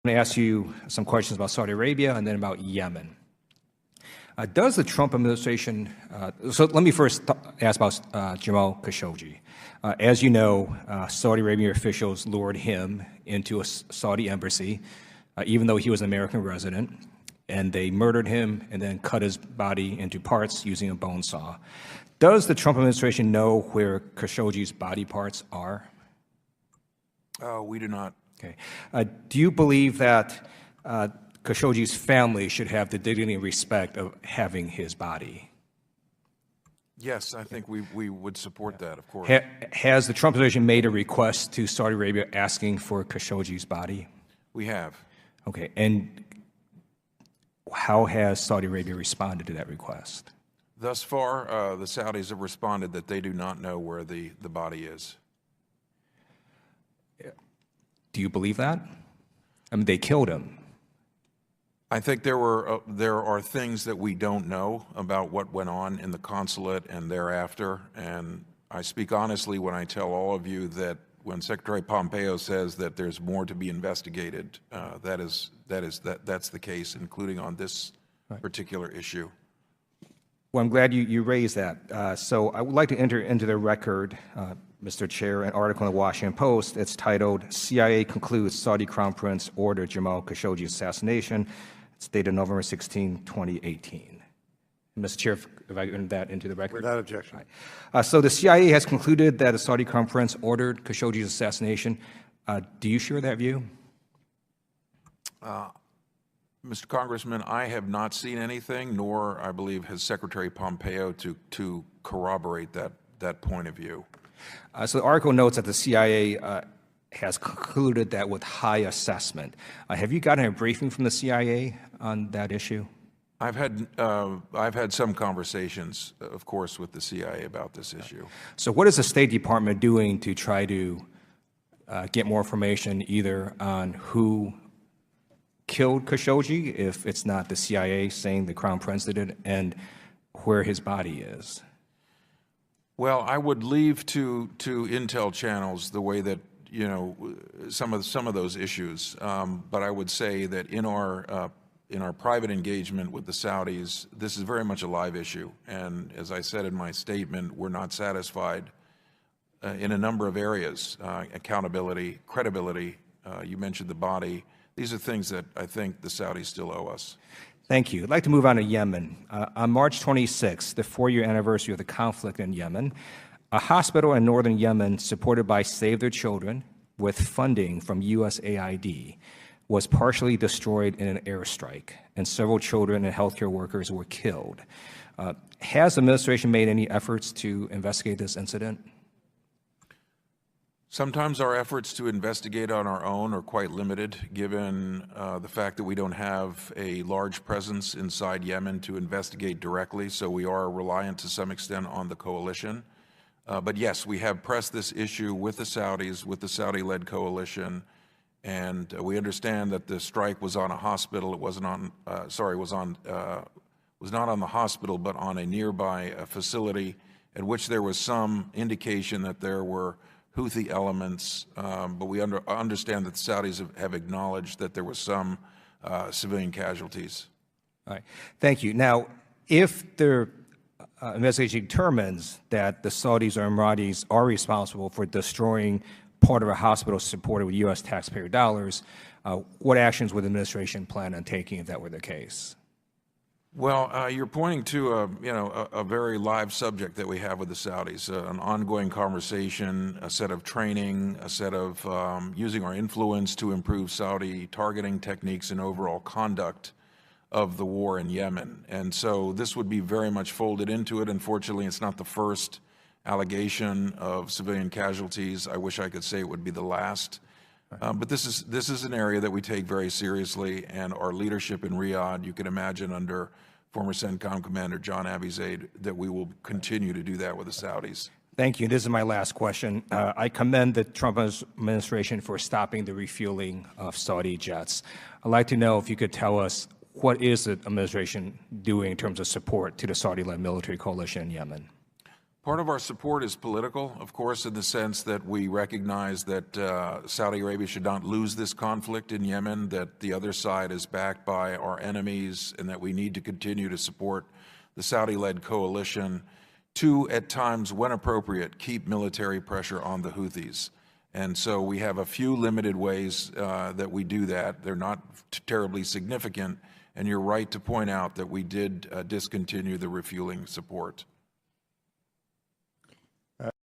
I'm going to ask you some questions about Saudi Arabia and then about Yemen. Does the Trump administration, so let me first ask about Jamal Khashoggi. As you know, Saudi Arabian officials lured him into a Saudi embassy, even though he was an American resident, and they murdered him and then cut his body into parts using a bone saw. Does the Trump administration know where Khashoggi's body parts are? We do not. Okay. Do you believe that Khashoggi's family should have the dignity and respect of having his body? Yes, I think we would support that, of course. Has the Trump administration made a request to Saudi Arabia asking for Khashoggi's body? We have. Okay. And how has Saudi Arabia responded to that request? Thus far, the Saudis have responded that they do not know where the body is. Do you believe that? I mean, they killed him. I think there are things that we don't know about what went on in the consulate and thereafter, and I speak honestly when I tell all of you that when Secretary Pompeo says that there's more to be investigated, that's the case, including on this particular issue. Well, I'm glad you raised that. So I would like to enter into the record, Mr. Chair, an article in the Washington Post. It's titled, CIA Concludes Saudi Crown Prince Ordered Jamal Khashoggi Assassination. It's dated November 16, 2018. Mr. Chair, if I enter that into the record? Without objection. Right. So the CIA has concluded that the Saudi Crown Prince ordered Khashoggi's assassination. Do you share that view? Mr. Congressman, I have not seen anything, nor, I believe, has Secretary Pompeo to corroborate that point of view. So the article notes that the CIA has concluded that with high assessment. Have you gotten a briefing from the CIA on that issue? I've had some conversations, of course, with the CIA about this issue. So what is the State Department doing to try to get more information either on who killed Khashoggi, if it's not the CIA saying the Crown Prince did it, and where his body is? Well, I would leave to intel channels the way that, you know, some of those issues. But I would say that in our private engagement with the Saudis, this is very much a live issue. And as I said in my statement, we're not satisfied in a number of areas: accountability, credibility. You mentioned the body. These are things that I think the Saudis still owe us. Thank you. I'd like to move on to Yemen. On March 26th, the 4-year anniversary of the conflict in Yemen, a hospital in northern Yemen supported by Save Their Children with funding from USAID was partially destroyed in an airstrike, and several children and healthcare workers were killed. Has the administration made any efforts to investigate this incident? Sometimes our efforts to investigate on our own are quite limited, given the fact that we don't have a large presence inside Yemen to investigate directly, so we are reliant to some extent on the coalition. But yes, we have pressed this issue with the Saudis, with the Saudi-led coalition, and we understand that the strike was on a hospital. It wasn't on, was not on the hospital, but on a nearby facility, at which there was some indication that there were Houthi elements, but we understand that the Saudis have acknowledged that there was some civilian casualties. All right. Thank you. Now, if the investigation determines that the Saudis or Emiratis are responsible for destroying part of a hospital supported with U.S. taxpayer dollars, what actions would the administration plan on taking if that were the case? Well, you're pointing to a very live subject that we have with the Saudis, an ongoing conversation, a set of training, a set of using our influence to improve Saudi targeting techniques and overall conduct of the war in Yemen. And so this would be very much folded into it. Unfortunately, it's not the first allegation of civilian casualties. I wish I could say it would be the last. But this is an area that we take very seriously, and our leadership in Riyadh, you can imagine under former CENTCOM Commander John Abizaid, that we will continue to do that with the Saudis. Thank you. This is my last question. I commend the Trump administration for stopping the refueling of Saudi jets. I'd like to know if you could tell us what is the administration doing in terms of support to the Saudi-led military coalition in Yemen? Part of our support is political, of course, in the sense that we recognize that Saudi Arabia should not lose this conflict in Yemen, that the other side is backed by our enemies, and that we need to continue to support the Saudi-led coalition to, at times when appropriate, keep military pressure on the Houthis. And so we have a few limited ways that we do that. They're not terribly significant, and you're right to point out that we did discontinue the refueling support.